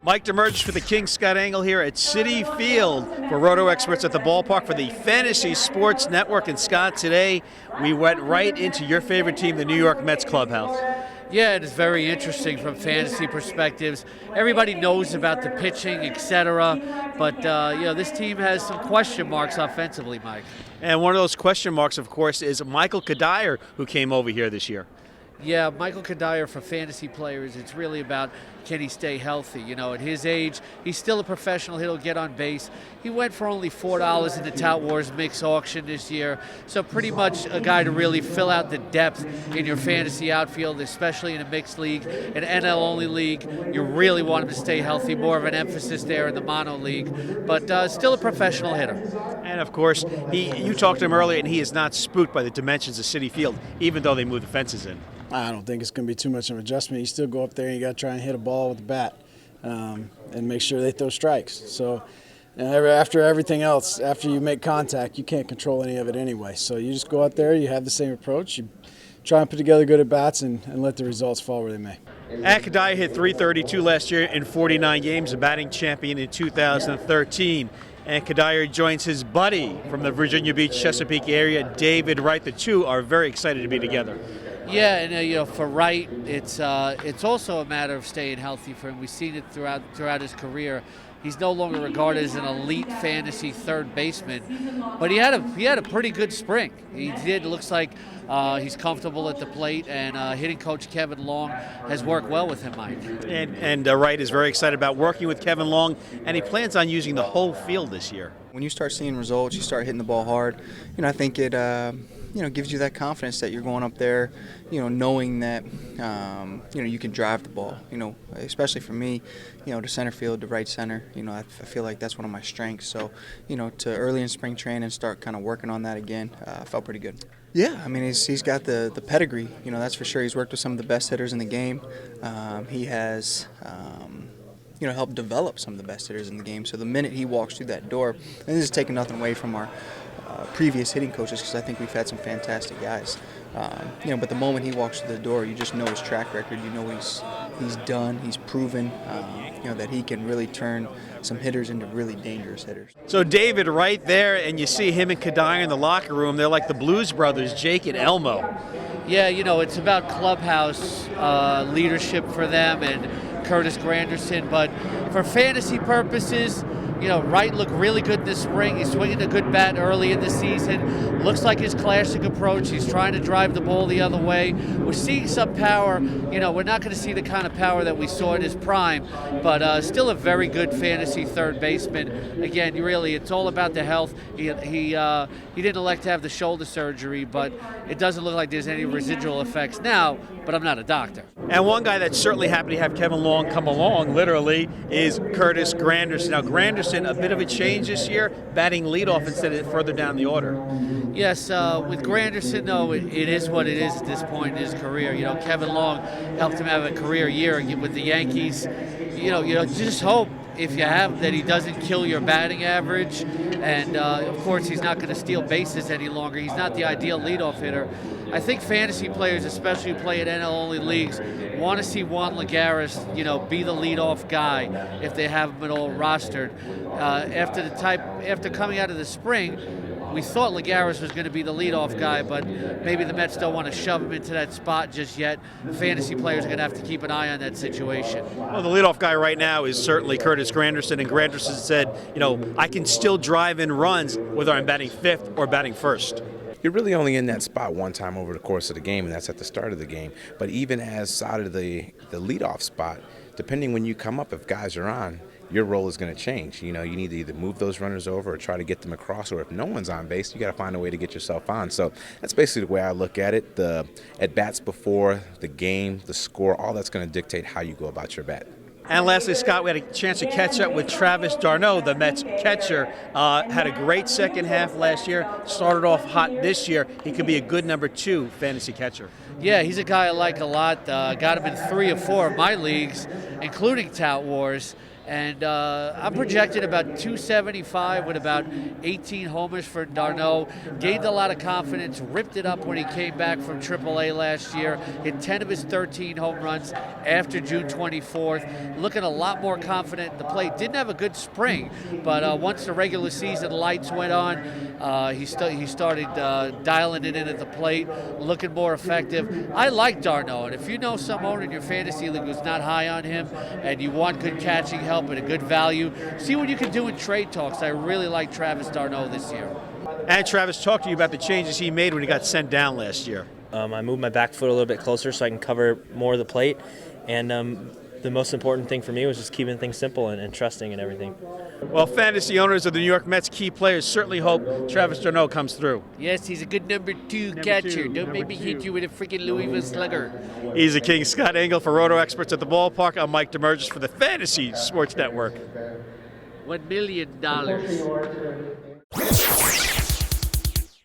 Mike Damergis for the King, Scott Engel here at Citi Field for RotoExperts at the Ballpark for the Fantasy Sports Network. And Scott, today we went right into your favorite team, the New York Mets clubhouse. Yeah, it is very interesting from fantasy perspectives. Everybody knows about the pitching, etc. But this team has some question marks offensively, Mike. And one of those question marks, of course, is Michael Cuddyer, who came over here this year. Yeah, Michael Cuddyer, for fantasy players, it's really about can he stay healthy. You know, at his age, he's still a professional. He'll get on base. He went for only $4 in the Tout Wars mix auction this year. So pretty much a guy to really fill out the depth in your fantasy outfield, especially in a mixed league, an NL-only league. You really want him to stay healthy. More of an emphasis there in the mono league. But still a professional hitter. And, of course, you talked to him earlier, and he is not spooked by the dimensions of Citi Field, even though they moved the fences in. I don't think it's going to be too much of an adjustment. You still go up there and you got to try and hit a ball with the bat and make sure they throw strikes. So after everything else, after you make contact, you can't control any of it anyway. So you just go out there, you have the same approach, you try and put together good at-bats and let the results fall where they may. Cuddyer hit .332 last year in 49 games, a batting champion in 2013. And Cuddyer joins his buddy from the Virginia Beach, Chesapeake area, David Wright. The two are very excited to be together. Yeah, and for Wright, it's also a matter of staying healthy for him. We've seen it throughout his career. He's no longer regarded as an elite fantasy third baseman, but he had a pretty good spring. He did. It looks like he's comfortable at the plate, and hitting coach Kevin Long has worked well with him, Mike. And Wright is very excited about working with Kevin Long, and he plans on using the whole field this year. When you start seeing results, you start hitting the ball hard. I think it gives you that confidence that you're going up there, knowing that, you can drive the ball, especially for me, to center field, to right center, I feel like that's one of my strengths. So, to early in spring training start kind of working on that again, felt pretty good. Yeah, I mean, he's got the pedigree, that's for sure. He's worked with some of the best hitters in the game. He has, helped develop some of the best hitters in the game. So the minute he walks through that door, and this is taking nothing away from our previous hitting coaches, because I think we've had some fantastic guys. But the moment he walks through the door, you just know his track record. You know he's done. He's proven. That he can really turn some hitters into really dangerous hitters. So David, right there, and you see him and Cuddyer in the locker room. They're like the Blues Brothers, Jake and Elmo. Yeah, it's about clubhouse leadership for them and Curtis Granderson. But for fantasy purposes, Wright looked really good this spring. He's swinging a good bat early in the season. Looks like his classic approach. He's trying to drive the ball the other way. We're seeing some power. We're not going to see the kind of power that we saw in his prime, but still a very good fantasy third baseman. Again, it's all about the health. He didn't elect to have the shoulder surgery, but it doesn't look like there's any residual effects now, but I'm not a doctor. And one guy that's certainly happy to have Kevin Long come along, literally, is Curtis Granderson. Now, Granderson, a bit of a change this year, batting leadoff instead of further down the order. Yes, with Granderson, though, it is what it is at this point in his career. Kevin Long helped him have a career year with the Yankees. Just hope, if you have, that he doesn't kill your batting average. And, of course, he's not going to steal bases any longer. He's not the ideal leadoff hitter. I think fantasy players, especially who play in NL-only leagues, want to see Juan Lagares, be the leadoff guy if they have him at all rostered. After coming out of the spring, we thought Lagares was going to be the leadoff guy, but maybe the Mets don't want to shove him into that spot just yet. Fantasy players are going to have to keep an eye on that situation. Well, the leadoff guy right now is certainly Curtis Granderson, and Granderson said, I can still drive in runs whether I'm batting fifth or batting first. You're really only in that spot one time over the course of the game, and that's at the start of the game. But even as out of the leadoff spot, depending when you come up, if guys are on, your role is going to change. You need to either move those runners over or try to get them across, or if no one's on base, you got to find a way to get yourself on. So that's basically the way I look at it. The at-bats before the game, the score, all that's going to dictate how you go about your bat. And lastly, Scott, we had a chance to catch up with Travis d'Arnaud, the Mets catcher. Had a great second half last year, started off hot this year. He could be a good number 2 fantasy catcher. Yeah, he's a guy I like a lot. Got him in 3 or 4 of my leagues, including Tout Wars. And I'm projecting about 275 with about 18 homers for d'Arnaud. Gained a lot of confidence, ripped it up when he came back from AAA last year. Hit 10 of his 13 home runs after June 24th. Looking a lot more confident at the plate. Didn't have a good spring, but once the regular season lights went on, he started dialing it in at the plate, looking more effective. I like d'Arnaud, and if you know some owner in your fantasy league who's not high on him and you want good catching help and a good value, see what you can do in trade talks. I really like Travis d'Arnaud this year. And Travis talked to you about the changes he made when he got sent down last year. I moved my back foot a little bit closer so I can cover more of the plate, and the most important thing for me was just keeping things simple and trusting and everything. Well, fantasy owners of the New York Mets key players certainly hope Travis d'Arnaud comes through. Yes, he's a good number two catcher. Don't make me hit you with a freaking Louisville slugger. He's the King. Scott Engel for RotoExperts at the Ballpark. I'm Mike Damergis for the Fantasy Sports Network. $1 million.